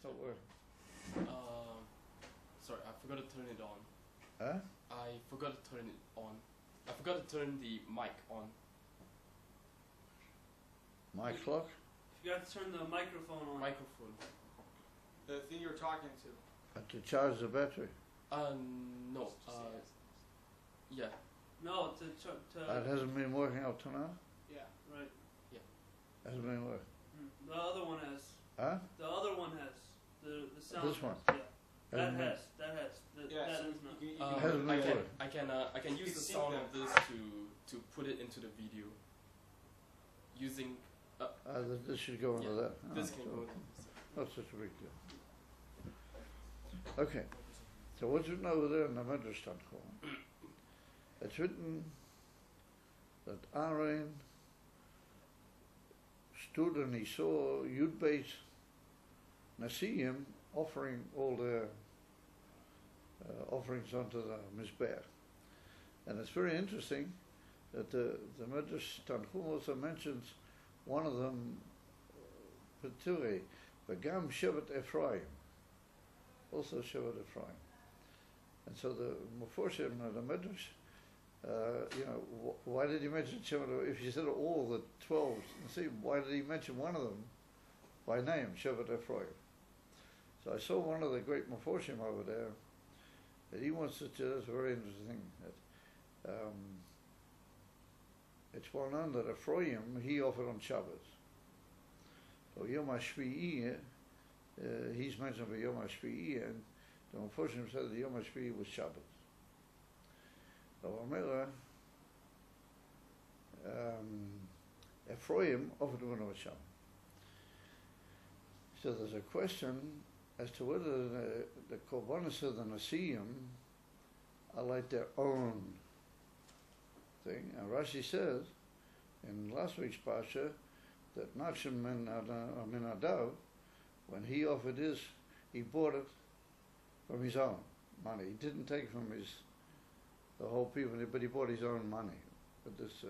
Stop work. Sorry, I forgot to turn it on. Huh? I forgot to turn it on. I forgot to turn the mic on. My clock? You got to turn the microphone on. Microphone. The thing you were talking to. To charge the battery. No. Yeah. No, to That hasn't been working out till now? Yeah. right. Hasn't been working. The other one has. Huh? The other one has. The sound. This one? Yeah. That Hasn't been- has. Yeah, That so is not. you Hasn't I been can working. I can You use can the sync sound them. of this to put it into the video. Using This should go into Yeah, that. this Oh, can so go. Not such a big deal. Okay. So what's written over there in the Midrash Tanchum? It's written that Aaron stood and he saw Yud Beit Nasiim offering all their offerings onto the Mizbeach. And it's very interesting that the Midrash Tanchum also mentions one of them, Peturei, V'gam Shevet Ephraim, also Shevet Ephraim. And so the Meforshim, the Midrash, why did he mention Shevet? If you said all the 12, see, why did he mention one of them by name, Shevet Ephraim? So I saw one of the great Meforshim over there that he wants to. That's a very interesting thing. That, it's well known that Ephraim he offered on Shabbos. So Yom HaShvi'i, he's mentioned by Yom HaShvi'i, and the Meforshim said that Yom HaShvi'i was Shabbos. So Amela, Ephraim offered one on Shabbos. So there's a question as to whether the Korbanos of the Nasiim are like their own thing. And Rashi says in last week's Parsha that Nachshon Minadav, when he offered his, he bought it from his own money. He didn't take from the whole people, but he bought his own money. But this,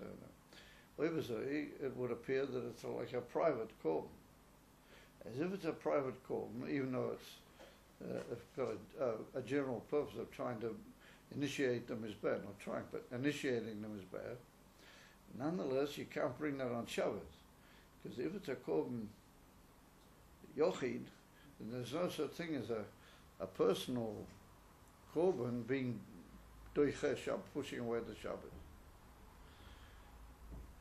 it would appear that it's like a private korban. As if it's a private korban, even though it's got a general purpose of trying to initiate the mizbeach, not trying, but initiating the mizbeach. Nonetheless, you can't bring that on Shabbos, because if it's a korban yochid, then there's no such thing as a personal korban being doiche Shabbos, pushing away the Shabbos.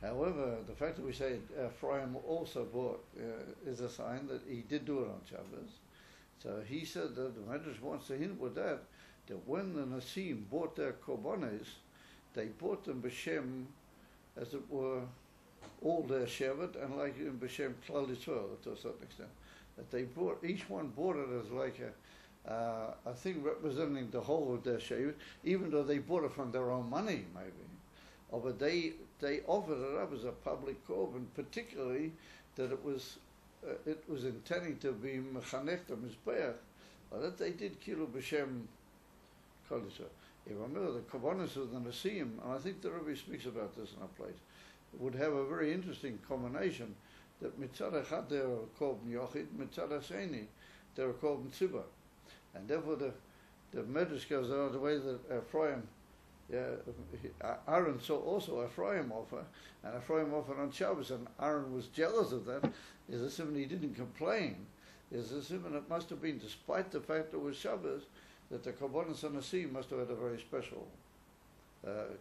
However, the fact that we say Ephraim also bought is a sign that he did do it on Shabbos. So he said that the Medrash wants to hint with that when the Nasim bought their korbanos, they bought them b'shem, as it were, all their shevet, and like in b'shem Klalli Parashas to a certain extent. That they bought, each one bought it as like a thing representing the whole of their shevet, even though they bought it from their own money, maybe. But they offered it up as a public korban, particularly that it was intending to be mechanech the mizbeach, that they did kilu b'shem Klalli Parashas. If I remember the korbanos of the Nasiim, and I think the Rebbe speaks about this in a place, would have a very interesting combination that mitzad echad they're a korban yochid, mitzad hasheni they're a korban tzibah, and therefore the Medrash goes the way that Ephraim. Aaron saw also Ephraim offer, and Ephraim offered on Shabbos, and Aaron was jealous of that. Is assuming he didn't complain. Is assuming it must have been, despite the fact that it was Shabbos, that the Korbanos and Nasiim must have had a very special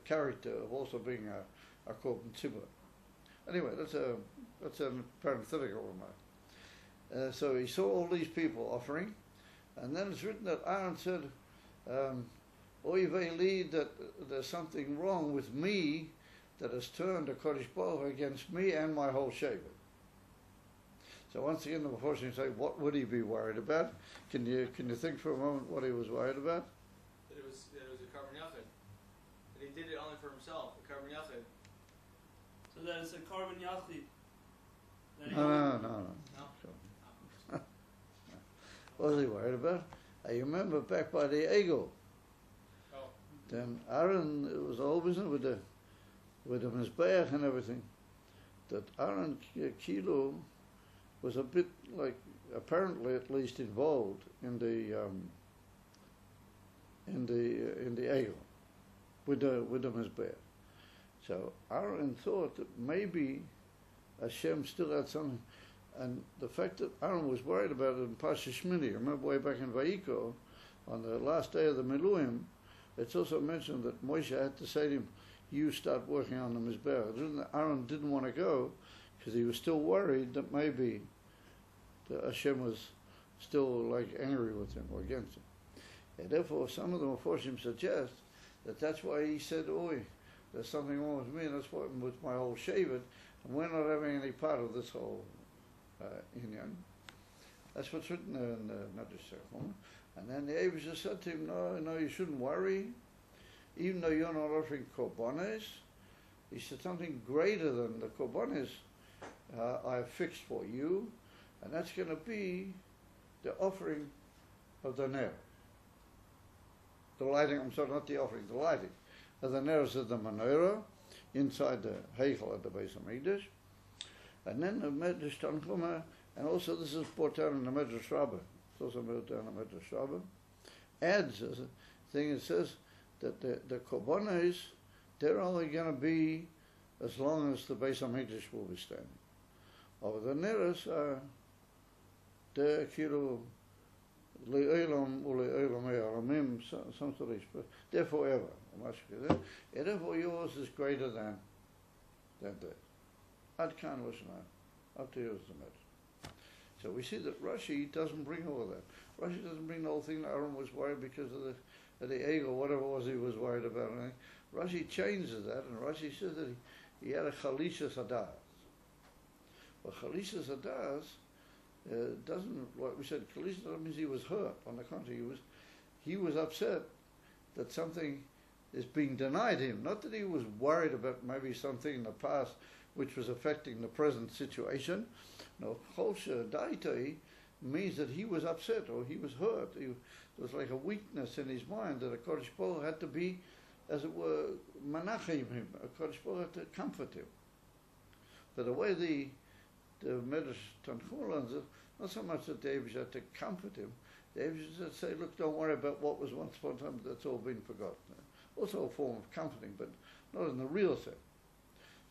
character of also being a korban tzibah. Anyway, that's a parenthetical remark. So he saw all these people offering, and then it's written that Aaron said, Oy vei that there's something wrong with me that has turned the Kodesh Baruch Hu against me and my whole shevet. So once again, the Meforshim say, what would he be worried about? Can you think for a moment what he was worried about? That it was a korban yachid. That he did it only for himself, a korban yachid. So that it's a korban yachid. No. What was he worried about? I remember back by the Ego. Then Aaron, it was all business with the mizbeach and everything. That Aaron kilo was a bit like apparently at least involved in the Egel with the Mizbeach. So Aaron thought that maybe Hashem still had something, and the fact that Aaron was worried about it in Parshas Shmini, remember way back in Vayiko, on the last day of the Miluim, it's also mentioned that Moshe had to say to him, you start working on the Mizbeach. Aaron didn't want to go because he was still worried that maybe Hashem was still like angry with him or against him. And therefore some of the Meforshim suggest that that's why he said, oi, there's something wrong with me, and that's what with my whole Shevet, and we're not having any part of this whole Inyan. That's what's written there in the Medrash. And then the Abishah said to him, no, you shouldn't worry, even though you're not offering korbanos. He said something greater than the korbanos I have fixed for you, and that's going to be the offering of the ner. The lighting, I'm sorry, not the offering, the lighting of the ners of the menorah inside the Heichel at the Beis HaMikdash. And then the Medrash Tanchuma, and also this is brought down in the Medrash Rabbah, it's also brought down in the Medrash Rabbah, adds as a thing, it says that the korbanos, they're only going to be as long as the Beis HaMikdash will be standing. Over the neres are they're kilu le'olam ule'olam e'alamim, some sort of expression. They're forever. And therefore yours is greater than that. Ad kan v'shnai. Up to yours the matter. So we see that Rashi doesn't bring all of that. Rashi doesn't bring the whole thing that Aaron was worried because of the egg or whatever it was he was worried about. Rashi changes that, and Rashi says that he had a chalisha sadas. But chalisha sadas doesn't, what we said, chalisha sadas means he was hurt. On the contrary, he was upset that something is being denied him. Not that he was worried about maybe something in the past which was affecting the present situation. No, chosha daitai means that he was upset or he was hurt. There was like a weakness in his mind that a Kodesh Baruch Hu had to be, as it were, manachim him. A Kodesh Baruch Hu had to comfort him. But the way the Medrash Tanchuma learns it, not so much that the Eibush had to comfort him. The Eibush had to say, look, don't worry about what was once upon a time, that's all been forgotten. Also a form of comforting, but not in the real sense.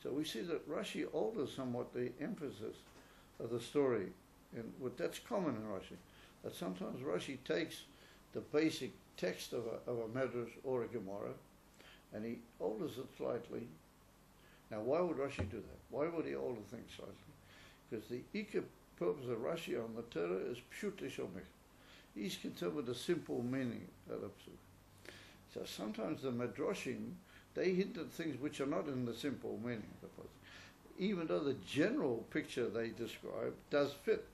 So we see that Rashi alters somewhat the emphasis of the story. And that's common in Rashi. That sometimes Rashi takes the basic text of a Medrash or a Gemara, and he alters it slightly. Now, why would Rashi do that? Why would he alter things slightly? Because the ikar purpose of Rashi on the Torah is pshut shomich. He's concerned with the simple meaning of the psuk. So sometimes the Medrashim, they hint at things which are not in the simple meaning of the pasuk, even though the general picture they describe does fit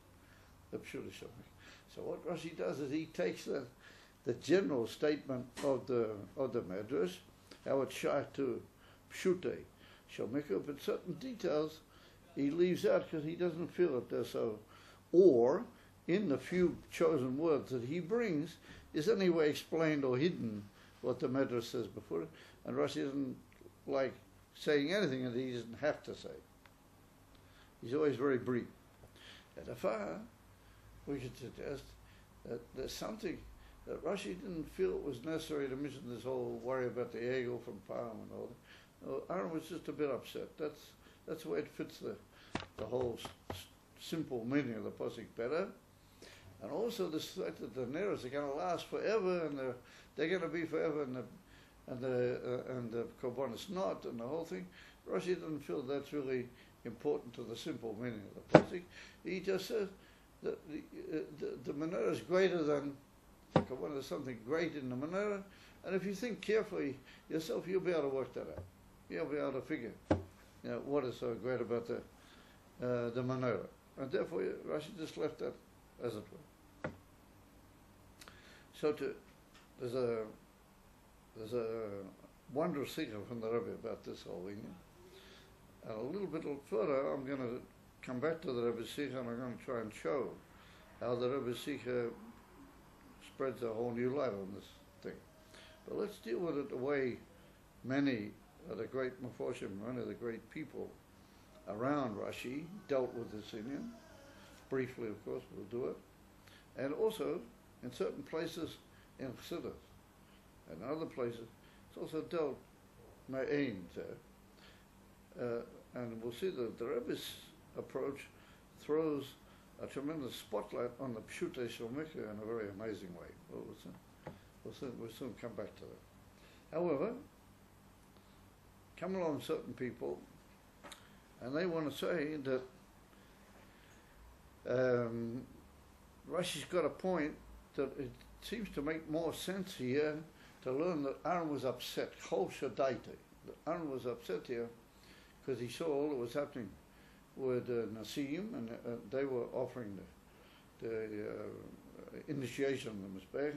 the pshut shomich. So what Rashi does is he takes the general statement of the Medrash, how it's shaykh to pshutei shomich, but certain details he leaves out because he doesn't feel that they're so, or in the few chosen words that he brings is anyway explained or hidden what the Medrash says before it, and Rashi isn't like saying anything that he doesn't have to say. He's always very brief. At Afar, we could suggest that there's something that Rashi didn't feel it was necessary to mention this whole worry about the ego from Palm and all that. No, Aaron was just a bit upset. That's the way it fits the whole simple meaning of the pasuk better. And also the fact that the neros are going to last forever, and they're going to be forever, and the korbanos not, and the whole thing. Rashi doesn't feel that's really important to the simple meaning of the pasuk. He just says that the menorah is greater than the korbanos. There's something great in the menorah, and if you think carefully yourself, you'll be able to work that out. You'll be able to figure, what is so great about the menorah, and therefore Rashi just left that as it were. So there's a wondrous sikha from the Rebbe about this whole thing. And a little bit further, I'm going to come back to the Rebbe's sikha, and I'm going to try and show how the Rebbe's sikha spreads a whole new light on this thing. But let's deal with it the way many of the great Meforshim, many of the great people around Rashi dealt with this Indian. briefly, of course, we'll do it. And also, in certain places in Chassidus and other places, it's also dealt ma'ain there. And we'll see that the Rebbe's approach throws a tremendous spotlight on the Pshutei Shel Mikra in a very amazing way. We'll soon come back to that. However, come along certain people, and they want to say that Rashi's got a point that it seems to make more sense here to learn that Aaron was upset, Chol Shadaite, that Aaron was upset here because he saw all that was happening with Nasim, and they were offering the initiation of the Mizbeach.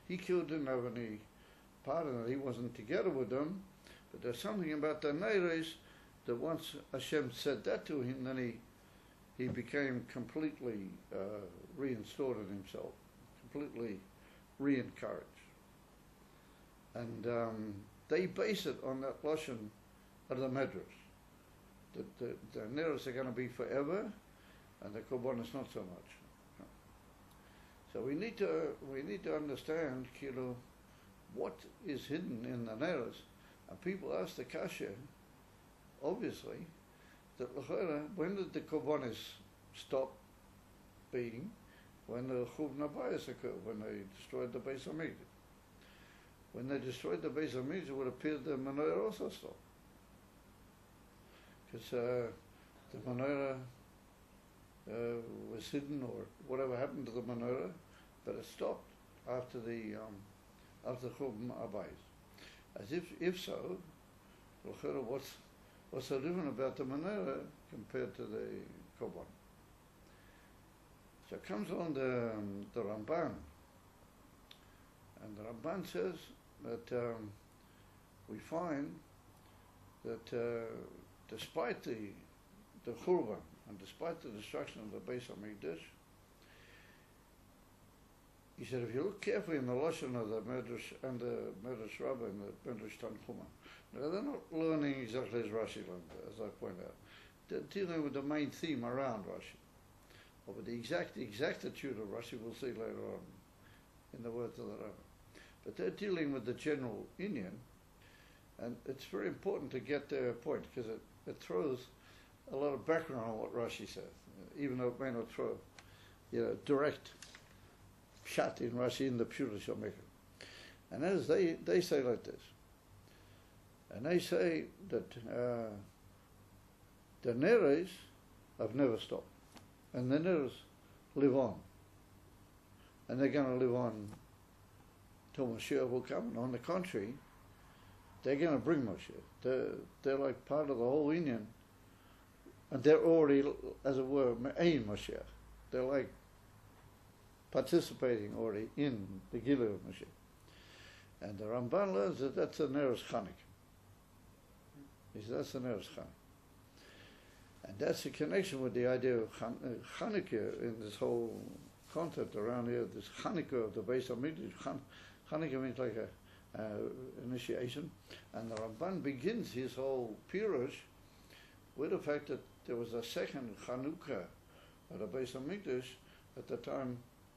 He didn't have any part in it, he wasn't together with them, but there's something about the Neiros that once Hashem said that to him, then he became completely reinstalled in himself, completely re-encouraged. And they base it on that Lashon of the Medrash, that the Neros are going to be forever, and the Korbanos not so much. So we need to understand, what is hidden in the Neros. And people ask the Kasha, obviously, that when did the Korbanos stop being? When the Chuv Nabayas occurred, when they destroyed the Beis HaMikdash. When they destroyed the Beis HaMikdash, it would appear the menorah also stopped. Because the menorah was hidden, or whatever happened to the menorah, but it stopped after the Chuv Nabayas. As if so, what's so different about the menorah compared to the Korban? So it comes on the Ramban, and the Ramban says that we find that despite the Churban and despite the destruction of the Beis HaMikdash, he said, if you look carefully in the Lashon of the Medrash and the Medrash Rabbah and the Medrash Tanchuma, now they're not learning exactly as Rashi learned, as I point out. They're dealing with the main theme around Rashi. But the exactitude of Rashi we'll see later on in the words of the Rabbah. But they're dealing with the general Indian, and it's very important to get their point, because it throws a lot of background on what Rashi says, even though it may not throw direct shot in Rashi in the Pshutei Shel Mikra. And as they say like this, and they say that the Neres have never stopped, and the Neres live on, and they're going to live on till Mashiach will come. And on the contrary, they're going to bring Mashiach. They're like part of the whole Indian, and they're already, as it were, Me'ain Mashiach. They're like participating already in the Gilui of Mashiach. And the Ramban learns that that's a Neres Chanukah. He says that's a Neres Chanukah. And that's the connection with the idea of Chanukah in this whole concept around here, this Chanukah of the Beis HaMikdash. Chanukah means like a initiation. And the Ramban begins his whole Pirush with the fact that there was a second Chanukah of the Beis HaMikdash at the time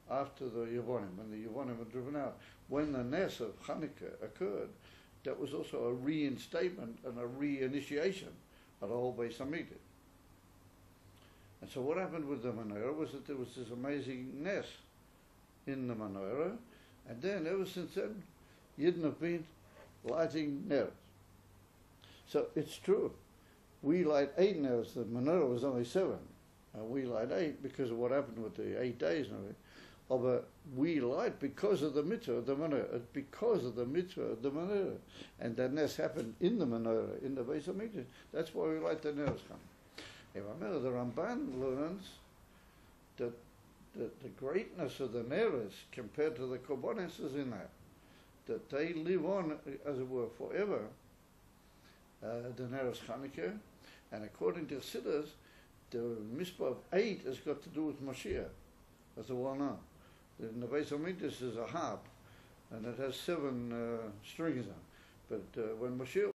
after the Yevonim, when the Yevonim were driven out. When the Nes of Chanukah occurred, that was also a reinstatement and a reinitiation of the whole Beis HaMikdash. And so what happened with the menorah was that there was this amazing Nes in the menorah, and then ever since then, Yidden have been lighting Ners. So it's true. We light 8 Ners, the menorah was only 7. And we light 8 because of what happened with the 8 days and everything. But we light because of the mitzvah of the menorah, because of the mitzvah of the menorah. And that Nes happened in the menorah, in the Beis HaMikdash. That's why we light the Ners. If I remember, the Ramban learns that the greatness of the Neres compared to the Korbanos is in that they live on, as it were, forever, the Neres Chanukah, and according to Chassidus, the Mispah of 8 has got to do with Mashiach, as a well known. In the Beis HaMikdash is a harp, and it has 7 strings on it. But when Mashiach